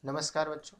नमस्कार बच्चों।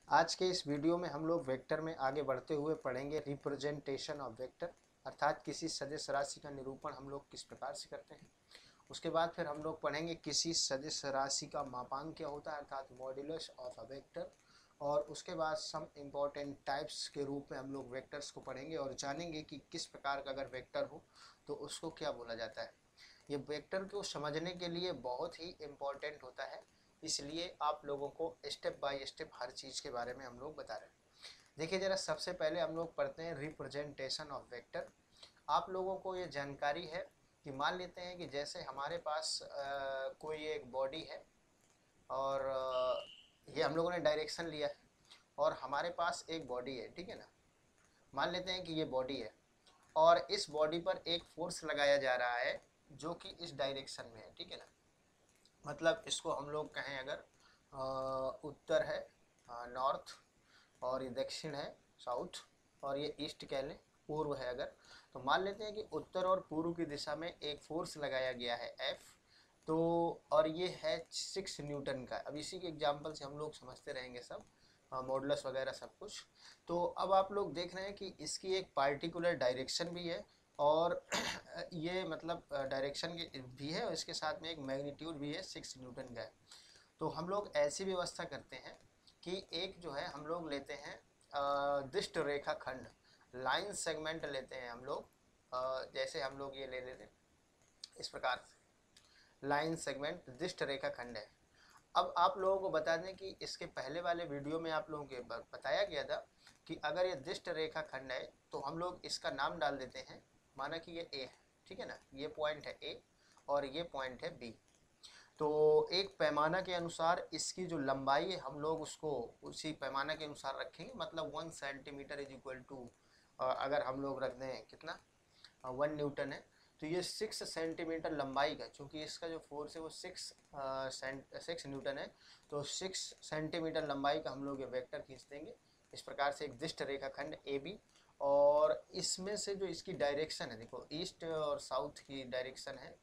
आज के इस वीडियो में हम लोग वेक्टर में आगे बढ़ते हुए पढ़ेंगे रिप्रेजेंटेशन ऑफ वेक्टर, अर्थात किसी सदिश राशि का निरूपण हम लोग किस प्रकार से करते हैं। उसके बाद फिर हम लोग पढ़ेंगे किसी सदिश राशि का मापांक क्या होता है, अर्थात मॉड्यूलस ऑफ अ वेक्टर। और उसके बाद सम इम्पॉर्टेंट टाइप्स के रूप में हम लोग वेक्टर्स को पढ़ेंगे और जानेंगे कि किस प्रकार का अगर वेक्टर हो तो उसको क्या बोला जाता है। ये वेक्टर को समझने के लिए बहुत ही इम्पोर्टेंट होता है, इसलिए आप लोगों को स्टेप बाय स्टेप हर चीज़ के बारे में हम लोग बता रहे हैं। देखिए जरा, सबसे पहले हम लोग पढ़ते हैं रिप्रेजेंटेशन ऑफ वेक्टर। आप लोगों को ये जानकारी है कि मान लेते हैं कि जैसे हमारे पास कोई एक बॉडी है और ये हम लोगों ने डायरेक्शन लिया है और हमारे पास एक बॉडी है, ठीक है ना। मान लेते हैं कि ये बॉडी है और इस बॉडी पर एक फोर्स लगाया जा रहा है जो कि इस डायरेक्शन में है, ठीक है ना। मतलब इसको हम लोग कहें अगर उत्तर है नॉर्थ, और ये दक्षिण है साउथ, और ये ईस्ट कह लें, पूर्व है अगर, तो मान लेते हैं कि उत्तर और पूर्व की दिशा में एक फोर्स लगाया गया है F। तो और ये है 6 न्यूटन का। अब इसी के एग्जांपल से हम लोग समझते रहेंगे सब मॉडुलस वगैरह सब कुछ। तो अब आप लोग देख रहे हैं कि इसकी एक पार्टिकुलर डायरेक्शन भी है और ये मतलब डायरेक्शन के भी है और इसके साथ में एक मैग्नीट्यूड भी है, 6 न्यूटन का है। तो हम लोग ऐसी व्यवस्था करते हैं कि एक जो है हम लोग लेते हैं दिष्ट रेखा खंड, लाइन सेगमेंट लेते हैं हम लोग। जैसे हम लोग ये ले लेते हैं इस प्रकार से, लाइन सेगमेंट दिष्ट रेखा खंड है। अब आप लोगों को बता दें कि इसके पहले वाले वीडियो में आप लोगों के बताया गया था कि अगर ये दिष्ट रेखा खंड है तो हम लोग इसका नाम डाल देते हैं, माना कि ये ए है, ठीक है ना, ये पॉइंट है ए और ये पॉइंट है बी। तो एक पैमाना के अनुसार इसकी जो लंबाई है हम लोग उसको उसी पैमाना के अनुसार रखेंगे। मतलब 1 सेंटीमीटर इज इक्वल टू, अगर हम लोग रख दें कितना, 1 न्यूटन है, तो ये 6 सेंटीमीटर लंबाई का, चूँकि इसका जो फोर्स है वो 6 न्यूटन है, तो 6 सेंटीमीटर लंबाई का हम लोग ये वेक्टर खींच देंगे। इस प्रकार से एक दिष्ट रेखाखंड ए बी, और इसमें से जो इसकी डायरेक्शन है, देखो ईस्ट और साउथ की डायरेक्शन है,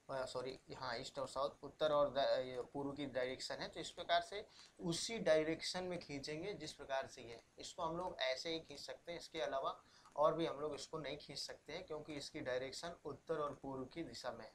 सॉरी हाँ, ईस्ट और साउथ, उत्तर और पूर्व की डायरेक्शन है। तो इस प्रकार से उसी डायरेक्शन में खींचेंगे जिस प्रकार से ये, इसको हम लोग ऐसे ही खींच सकते हैं, इसके अलावा और भी हम लोग इसको नहीं खींच सकते हैं क्योंकि इसकी डायरेक्शन उत्तर और पूर्व की दिशा में है।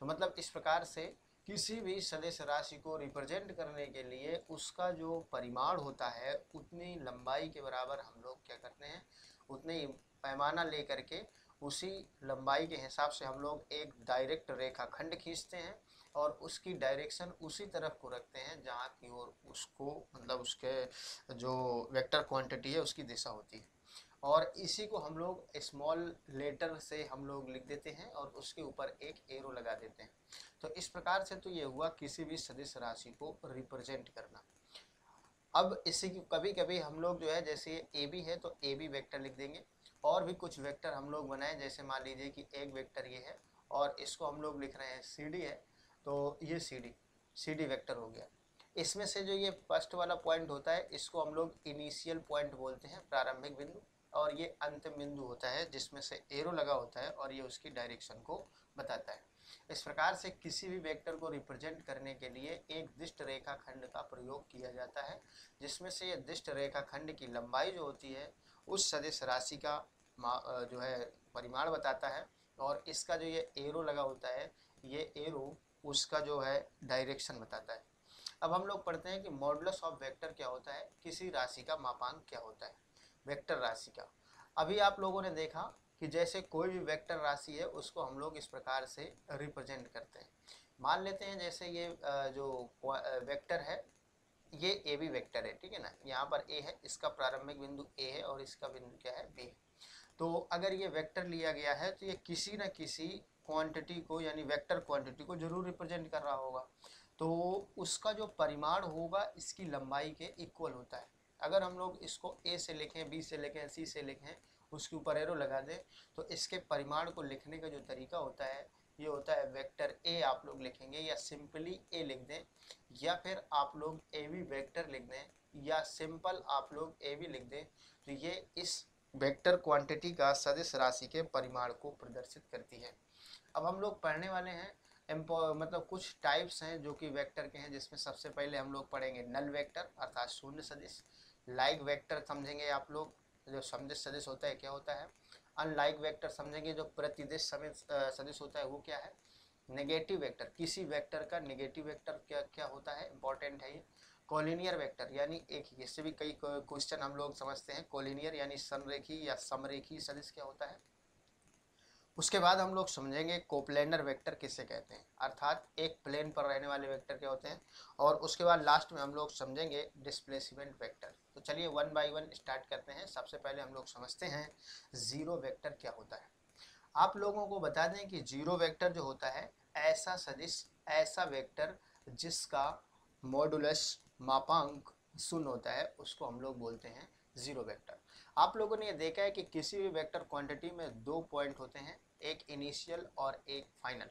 तो मतलब इस प्रकार से किसी भी सदिश राशि को रिप्रेजेंट करने के लिए उसका जो परिमाण होता है उतनी लंबाई के बराबर हम लोग क्या करते हैं, उतने ही पैमाना ले करके उसी लंबाई के हिसाब से हम लोग एक डायरेक्ट रेखाखंड खींचते हैं और उसकी डायरेक्शन उसी तरफ को रखते हैं जहाँ की ओर उसको, मतलब उसके जो वेक्टर क्वांटिटी है उसकी दिशा होती है। और इसी को हम लोग स्मॉल लेटर से हम लोग लिख देते हैं और उसके ऊपर एक एरो लगा देते हैं। तो इस प्रकार से तो ये हुआ किसी भी सदिश राशि को रिप्रेजेंट करना। अब इसी की कभी कभी हम लोग जो है, जैसे ए बी है तो ए बी वेक्टर लिख देंगे। और भी कुछ वेक्टर हम लोग बनाए, जैसे मान लीजिए कि एक वेक्टर ये है और इसको हम लोग लिख रहे हैं सी डी है, तो ये सी डी वेक्टर हो गया। इसमें से जो ये फर्स्ट वाला पॉइंट होता है इसको हम लोग इनिशियल पॉइंट बोलते हैं, प्रारंभिक बिंदु, और ये अंतिम बिंदु होता है जिसमें से एरो लगा होता है और ये उसकी डायरेक्शन को बताता है। इस प्रकार से किसी भी वेक्टर को रिप्रेजेंट करने के लिए एक दिष्ट रेखाखंड का प्रयोग किया जाता है, जिसमें से ये दिष्ट रेखाखंड की लंबाई जो होती है उस सदिश राशि का जो है परिमाण बताता है, और इसका जो ये एरो लगा होता है ये एरो उसका जो है डायरेक्शन बताता है। अब हम लोग पढ़ते हैं कि मॉडुलस ऑफ वेक्टर क्या होता है, किसी राशि का मापांक क्या होता है, वेक्टर राशि का। अभी आप लोगों ने देखा कि जैसे कोई भी वेक्टर राशि है उसको हम लोग इस प्रकार से रिप्रेजेंट करते हैं। मान लेते हैं जैसे ये जो वेक्टर है ये ए बी वेक्टर है, ठीक है ना। यहाँ पर ए है, इसका प्रारंभिक बिंदु ए है और इसका बिंदु क्या है, बी है। तो अगर ये वेक्टर लिया गया है तो ये किसी न किसी क्वांटिटी को, यानी वेक्टर क्वांटिटी को जरूर रिप्रेजेंट कर रहा होगा। तो उसका जो परिमाण होगा इसकी लंबाई के इक्वल होता है। अगर हम लोग इसको ए से लिखें, बी से लिखें, सी से लिखें, उसके ऊपर एरो लगा दें, तो इसके परिमाण को लिखने का जो तरीका होता है ये होता है वेक्टर ए आप लोग लिखेंगे, या सिंपली ए लिख दें, या फिर आप लोग ए बी वेक्टर लिख दें, या सिंपल आप लोग ए बी लिख दें। तो ये इस वेक्टर क्वांटिटी का सदिश राशि के परिमाण को प्रदर्शित करती है। अब हम लोग पढ़ने वाले हैं मतलब कुछ टाइप्स हैं जो कि वेक्टर के हैं, जिसमें सबसे पहले हम लोग पढ़ेंगे नल वेक्टर अर्थात शून्य सदिश। लाइक वेक्टर समझेंगे आप लोग, जो सदिश सदिश होता है क्या होता है। अनलाइक वेक्टर समझेंगे, जो प्रतिदिश सदिश होता है वो क्या है। नेगेटिव वेक्टर, किसी वेक्टर का नेगेटिव वेक्टर क्या क्या होता है, इंपॉर्टेंट है ये। कोलिनियर वेक्टर यानी एक, इससे भी कई क्वेश्चन हम लोग समझते हैं। कोलिनियर यानी संरेखी या समरेखी सदिश क्या होता है। उसके बाद हम लोग समझेंगे कोप्लेनर वेक्टर किसे कहते हैं, अर्थात एक प्लेन पर रहने वाले वेक्टर क्या होते हैं। और उसके बाद लास्ट में हम लोग समझेंगे डिस्प्लेसमेंट वेक्टर। तो चलिए वन बाय वन स्टार्ट करते हैं। सबसे पहले हम लोग समझते हैं जीरो वेक्टर क्या होता है। आप लोगों को बता दें कि जीरो वेक्टर जो होता है, ऐसा सदिश, ऐसा वेक्टर जिसका मॉडुलस मापांक शून्य होता है, उसको हम लोग बोलते हैं जीरो वेक्टर। आप लोगों ने ये देखा है कि किसी भी वेक्टर क्वांटिटी में दो पॉइंट होते हैं, एक इनिशियल और एक फाइनल।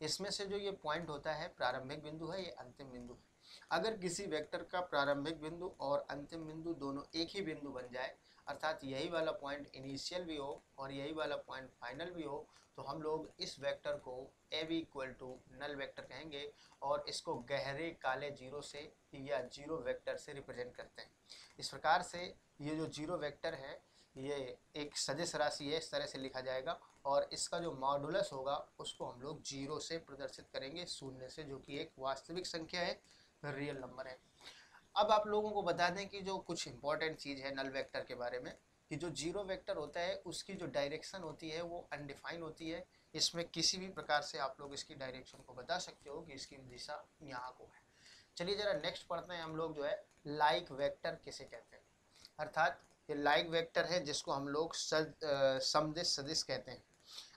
इसमें से जो ये पॉइंट होता है प्रारंभिक बिंदु है, ये अंतिम बिंदु है। अगर किसी वेक्टर का प्रारंभिक बिंदु और अंतिम बिंदु दोनों एक ही बिंदु बन जाए, अर्थात यही वाला पॉइंट इनिशियल भी हो और यही वाला पॉइंट फाइनल भी हो, तो हम लोग इस वेक्टर को A B equal to null vector कहेंगे। और इसको गहरे काले जीरो से या जीरो वेक्टर से रिप्रेजेंट करते हैं। इस प्रकार से ये जो जीरो वेक्टर है, ये एक सदिश राशि है, इस तरह से लिखा जाएगा। और इसका जो मॉडुलस होगा उसको हम लोग जीरो से प्रदर्शित करेंगे, शून्य से, जो कि एक वास्तविक संख्या है, रियल नंबर है। अब आप लोगों को बता दें कि जो कुछ इंपॉर्टेंट चीज़ है नल वेक्टर के बारे में, कि जो जीरो वेक्टर होता है उसकी जो डायरेक्शन होती है वो अनडिफाइन होती है। इसमें किसी भी प्रकार से आप लोग इसकी डायरेक्शन को बता सकते हो कि इसकी दिशा यहाँ को है। चलिए जरा नेक्स्ट पढ़ते हैं हम लोग, जो है लाइक वेक्टर किसे कहते हैं। अर्थात ये लाइक वेक्टर है जिसको हम लोग समदिश सदिश कहते हैं।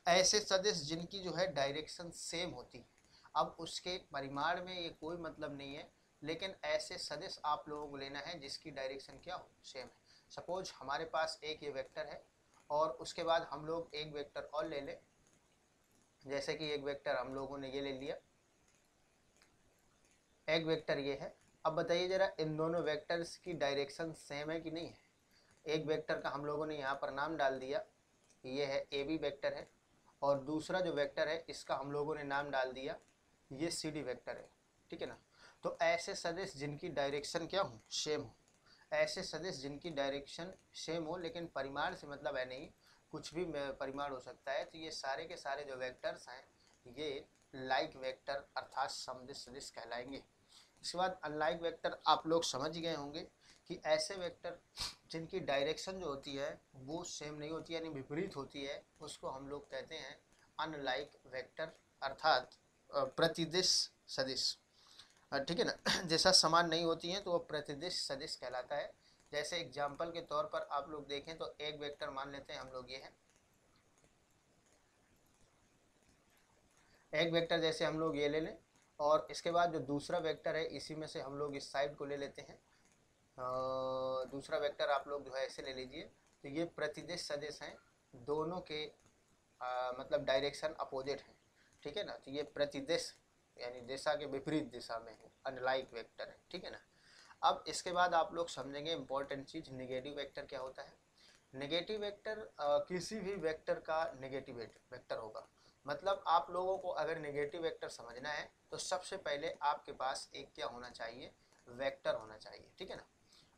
ऐसे सदिश जिनकी जो है डायरेक्शन सेम होती है। अब उसके परिमाण में ये कोई मतलब नहीं है, लेकिन ऐसे सदिश आप लोगों को लेना है जिसकी डायरेक्शन क्या हो, सेम है। सपोज हमारे पास एक ये वेक्टर है और उसके बाद हम लोग एक वेक्टर और ले लें। जैसे कि एक वेक्टर हम लोगों ने ये ले लिया, एक वेक्टर ये है। अब बताइए जरा इन दोनों वेक्टर्स की डायरेक्शन सेम है कि नहीं है। एक वेक्टर का हम लोगों ने यहाँ पर नाम डाल दिया, ये है ए बी वेक्टर है। और दूसरा जो वेक्टर है इसका हम लोगों ने नाम डाल दिया, ये सी डी वेक्टर है। ठीक है ना। तो ऐसे सदिश जिनकी डायरेक्शन क्या हो, सेम हो। ऐसे सदिश जिनकी डायरेक्शन सेम हो लेकिन परिमाण से मतलब है नहीं, कुछ भी परिमाण हो सकता है, तो ये सारे के सारे जो वेक्टर्स हैं ये लाइक वेक्टर अर्थात समदिश सदिश कहलाएंगे। इसके बाद अनलाइक वेक्टर आप लोग समझ गए होंगे कि ऐसे वेक्टर जिनकी डायरेक्शन जो होती है वो सेम नहीं होती, यानी विपरीत होती है, उसको हम लोग कहते हैं अनलाइक वेक्टर अर्थात प्रतिदिश सदिश। ठीक है ना। जैसा समान नहीं होती हैं तो वो प्रतिदिश सदिश कहलाता है। जैसे एग्जाम्पल के तौर पर आप लोग देखें तो एक वेक्टर मान लेते हैं हम लोग ये है, एक वेक्टर जैसे हम लोग ये ले लें। और इसके बाद जो दूसरा वेक्टर है इसी में से हम लोग इस साइड को ले लेते हैं। दूसरा वेक्टर आप लोग जो है ऐसे ले लीजिए। तो ये प्रतिदिश सदिश हैं, दोनों के मतलब डायरेक्शन अपोजिट है। ठीक है ना। तो ये प्रतिदिश यानी दिशा के विपरीत दिशा में है, अनलाइक वेक्टर है। ठीक है ना। अब इसके बाद आप लोग समझेंगे इंपॉर्टेंट चीज, नेगेटिव वेक्टर क्या होता है। नेगेटिव वेक्टर किसी भी वेक्टर का नेगेटिव वेक्टर होगा। मतलब आप लोगों को अगर नेगेटिव वेक्टर समझना है तो सबसे पहले आपके पास एक क्या होना चाहिए, वेक्टर होना चाहिए। ठीक है ना।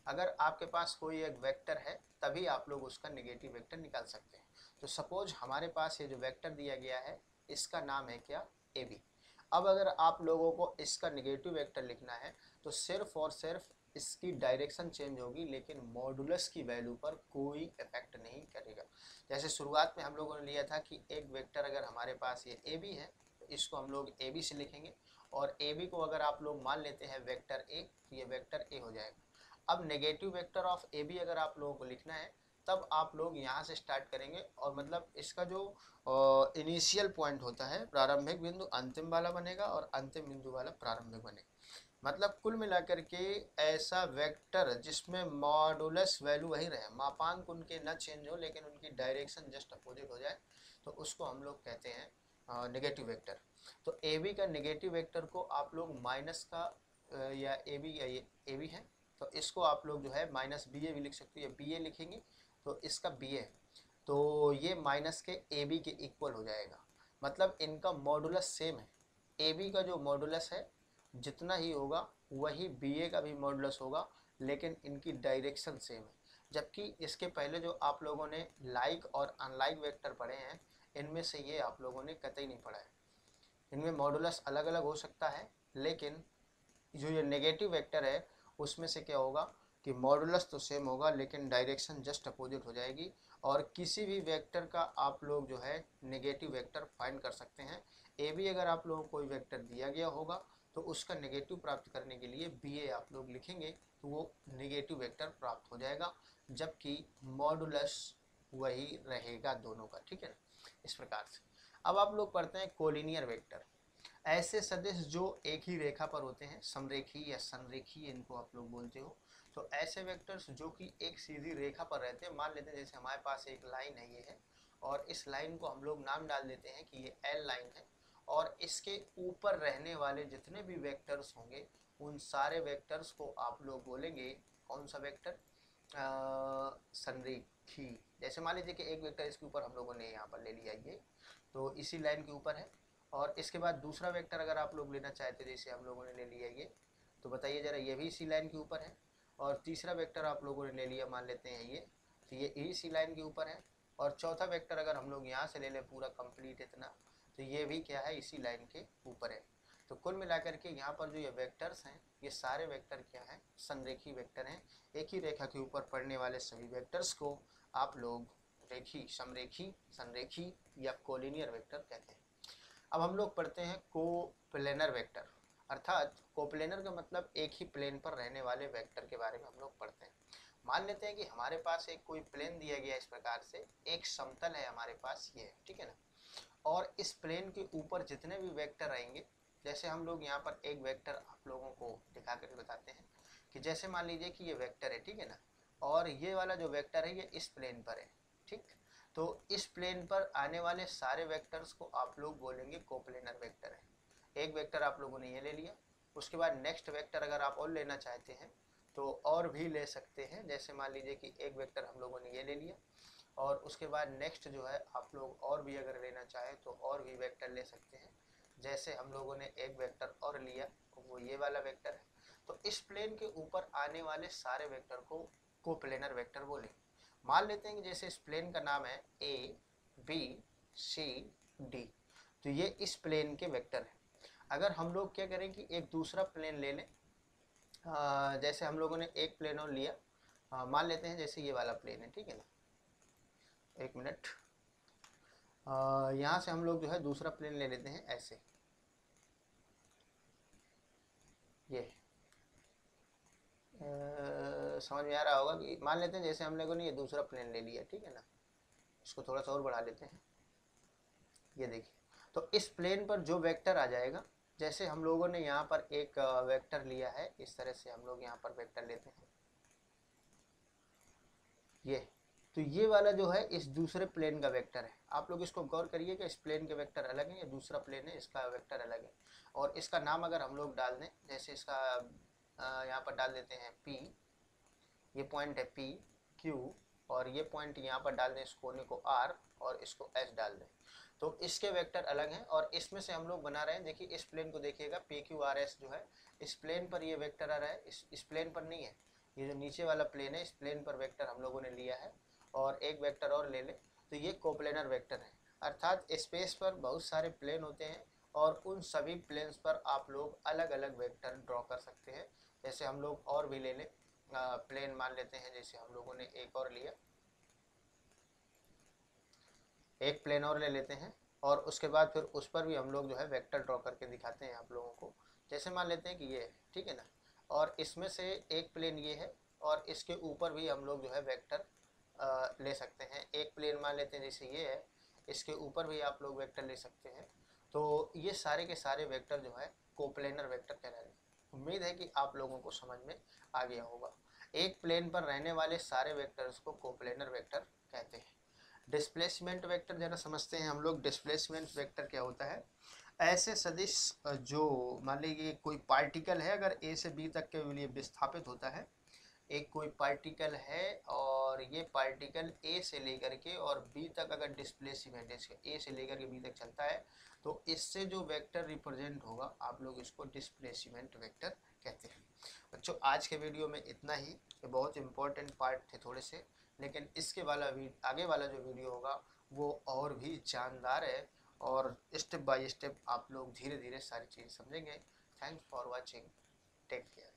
अगर आपके पास कोई एक वेक्टर है तभी आप लोग उसका नेगेटिव वेक्टर निकाल सकते हैं। तो सपोज हमारे पास ये जो वेक्टर दिया गया है इसका नाम है क्या, ए बी। अब अगर आप लोगों को इसका नेगेटिव वेक्टर लिखना है तो सिर्फ और सिर्फ इसकी डायरेक्शन चेंज होगी, लेकिन मॉडुलस की वैल्यू पर कोई इफेक्ट नहीं करेगा। जैसे शुरुआत में हम लोगों ने लिया था कि एक वेक्टर अगर हमारे पास ये ए बी है तो इसको हम लोग ए बी से लिखेंगे। और ए बी को अगर आप लोग मान लेते हैं वेक्टर ए, तो ये वेक्टर ए हो जाएगा। अब negative vector of A B अगर आप लोगों को लिखना है तब आप लोग यहाँ से स्टार्ट करेंगे, और मतलब इसका जो इनिशियल पॉइंट होता है, प्रारंभिक बिंदु अंतिम वाला बनेगा और अंतिम बिंदु वाला प्रारंभिक बनेगा। मतलब कुल मिलाकर के ऐसा वेक्टर जिसमें मॉडुलस वैल्यू वही रहे, मापांक उनके न चेंज हो लेकिन उनकी डायरेक्शन जस्ट अपोजिट हो जाए, तो उसको हम लोग कहते हैं नेगेटिव वेक्टर। तो ए बी का नेगेटिव वेक्टर को आप लोग माइनस का या ए बी, या ये ए बी है तो इसको आप लोग जो है माइनस बी ए भी लिख सकते हो, या बी ए लिखेंगे तो इसका बी ए, तो ये माइनस के ए बी के इक्वल हो जाएगा। मतलब इनका मॉडुलस सेम है। ए बी का जो मॉडुलस है जितना ही होगा वही बी ए का भी मॉडुलस होगा, लेकिन इनकी डायरेक्शन सेम है। जबकि इसके पहले जो आप लोगों ने लाइक और अनलाइक वेक्टर पढ़े हैं, इनमें से ये आप लोगों ने कतई नहीं पढ़ा है। इनमें मॉडुलस अलग अलग हो सकता है, लेकिन जो ये नेगेटिव वेक्टर है उसमें से क्या होगा कि मॉडुलस तो सेम होगा लेकिन डायरेक्शन जस्ट अपोजिट हो जाएगी। और किसी भी वेक्टर का आप लोग जो है नेगेटिव वेक्टर फाइंड कर सकते हैं। ए बी अगर आप लोगों को कोई वेक्टर दिया गया होगा तो उसका नेगेटिव प्राप्त करने के लिए बी ए आप लोग लिखेंगे तो वो नेगेटिव वेक्टर प्राप्त हो जाएगा, जबकि मॉडुलस वही रहेगा दोनों का, ठीक है ना। इस प्रकार से अब आप लोग पढ़ते हैं कोलिनियर वेक्टर। ऐसे सदिश जो एक ही रेखा पर होते हैं, समरेखी या संरेखी इनको आप लोग बोलते हो। तो ऐसे वेक्टर्स जो कि एक सीधी रेखा पर रहते हैं, मान लेते हैं जैसे हमारे पास एक लाइन है ये है, और इस लाइन को हम लोग नाम डाल देते हैं कि ये एल लाइन है, और इसके ऊपर रहने वाले जितने भी वेक्टर्स होंगे उन सारे वेक्टर्स को आप लोग बोलेंगे कौन सा वेक्टर, संरेखी। जैसे मान लीजिए कि एक वेक्टर इसके ऊपर हम लोगों ने यहाँ पर ले लिया ये, तो इसी लाइन के ऊपर है, और इसके बाद दूसरा वेक्टर अगर आप लोग लेना चाहते जैसे हम लोगों ने ले लिया ये, तो बताइए ज़रा ये भी इसी लाइन के ऊपर है, और तीसरा वेक्टर आप लोगों ने ले लिया मान लेते हैं ये, तो ये इसी लाइन के ऊपर है, और चौथा वेक्टर अगर हम लोग यहाँ से ले लें पूरा कंप्लीट इतना, तो ये भी क्या है इसी लाइन के ऊपर है। तो कुल मिलाकर के यहाँ पर जो ये वेक्टर्स हैं ये सारे वेक्टर क्या हैं, संरेखी वेक्टर हैं। एक ही रेखा के ऊपर पड़ने वाले सभी वेक्टर्स को आप लोग रेखी, समरेखी, संरेखी या कोलिनियर वेक्टर कहते हैं। अब हम लोग पढ़ते हैं कोप्लेनर वेक्टर, अर्थात कोप्लेनर का मतलब एक ही प्लेन पर रहने वाले वेक्टर के बारे में हम लोग पढ़ते हैं। मान लेते हैं कि हमारे पास एक कोई प्लेन दिया गया, इस प्रकार से एक समतल है हमारे पास ये, ठीक है ना, और इस प्लेन के ऊपर जितने भी वेक्टर आएंगे, जैसे हम लोग यहाँ पर एक वेक्टर आप लोगों को दिखा कर बताते हैं कि जैसे मान लीजिए कि ये वेक्टर है, ठीक है ना, और ये वाला जो वेक्टर है ये इस प्लेन पर है, ठीक। तो इस प्लेन पर आने वाले सारे वेक्टर्स को आप लोग बोलेंगे कोप्लेनर वेक्टर है। एक वेक्टर आप लोगों ने ये ले लिया, उसके बाद नेक्स्ट वेक्टर अगर आप और लेना चाहते हैं तो और भी ले सकते हैं। जैसे मान लीजिए कि एक वेक्टर हम लोगों ने ये ले लिया, और उसके बाद नेक्स्ट जो है आप लोग और भी अगर लेना चाहें तो और भी वेक्टर ले सकते हैं। जैसे हम लोगों ने एक वेक्टर और लिया, वो ये वाला वेक्टर है। तो इस प्लेन के ऊपर आने वाले सारे वेक्टर को कोप्लेनर वेक्टर बोलेंगे। मान लेते हैं कि जैसे इस प्लेन का नाम है ए बी सी डी, तो ये इस प्लेन के वेक्टर हैं। अगर हम लोग क्या करें कि एक दूसरा प्लेन ले लें, जैसे हम लोगों ने एक प्लेन और लिया, मान लेते हैं जैसे ये वाला प्लेन है, ठीक है ना, एक मिनट, यहाँ से हम लोग जो है दूसरा प्लेन ले लेते हैं ऐसे, ये समझ में आ रहा होगा कि मान लेते हैं जैसे हम लोगों ने ये दूसरा प्लेन ले लिया, ठीक है ना, इसको थोड़ा सा और बढ़ा लेते हैं, ये देखिए। तो इस प्लेन पर जो वेक्टर आ जाएगा, जैसे हम लोगों ने यहाँ पर एक वेक्टर लिया है, इस तरह से हम लोग यहाँ पर वेक्टर लेते हैं ये, तो ये वाला जो है इस दूसरे प्लेन का वेक्टर है। आप लोग इसको गौर करिए कि इस प्लेन के वेक्टर अलग है, ये दूसरा प्लेन है इसका वेक्टर अलग है, और इसका नाम अगर हम लोग डाल दें, जैसे इसका यहाँ पर डाल देते हैं P, ये पॉइंट है P Q, और ये पॉइंट यहाँ पर डाल दें इस कोने को R, और इसको S डाल दें, तो इसके वेक्टर अलग हैं। और इसमें से हम लोग बना रहे हैं, देखिए इस प्लेन को देखिएगा, PQRS जो है इस प्लेन पर ये वेक्टर आ रहा है, इस प्लेन पर नहीं है, ये जो नीचे वाला प्लेन है इस प्लेन पर वेक्टर हम लोगों ने लिया है, और एक वेक्टर और ले लें तो ये कोप्लेनर वेक्टर है। अर्थात स्पेस पर बहुत सारे प्लेन होते हैं, और उन सभी प्लेन्स पर आप लोग अलग अलग वेक्टर ड्रॉ कर सकते हैं। जैसे हम लोग और भी ले लें, प्लेन मान लेते हैं, जैसे हम लोगों ने एक और लिया, एक प्लेन और ले लेते हैं, और उसके बाद फिर उस पर भी हम लोग जो है वेक्टर ड्रॉ करके दिखाते हैं आप लोगों को। जैसे मान लेते हैं कि ये है, ठीक है ना, और इसमें से एक प्लेन ये है, और इसके ऊपर भी हम लोग जो है वेक्टर ले सकते हैं। एक प्लेन मान लेते हैं जैसे ये है, इसके ऊपर भी आप लोग वेक्टर ले सकते हैं। तो ये सारे के सारे वेक्टर जो है कोप्लेनर वेक्टर कहलाते हैं। उम्मीद है कि आप लोगों को समझ में आ गया होगा। एक प्लेन पर रहने वाले सारे वेक्टर्स को कोप्लेनर वेक्टर कहते हैं। डिस्प्लेसमेंट वेक्टर जरा समझते हैं हम लोग। डिस्प्लेसमेंट वेक्टर क्या होता है? ऐसे सदिश जो मान लीजिए कोई पार्टिकल है, अगर ए से बी तक के लिए विस्थापित होता है, एक कोई पार्टिकल है और ये पार्टिकल ए से लेकर के और बी तक अगर डिस्प्लेसमेंट इसके ए से लेकर के बी तक चलता है तो इससे जो वेक्टर रिप्रेजेंट होगा आप लोग इसको डिस्प्लेसमेंट वेक्टर कहते हैं। बच्चों आज के वीडियो में इतना ही, ये बहुत इंपॉर्टेंट पार्ट थे थोड़े से, लेकिन इसके वाला आगे वाला जो वीडियो होगा वो और भी जानदार है और स्टेप बाय स्टेप आप लोग धीरे धीरे सारी चीज़ समझेंगे। Thanks for watching, take care.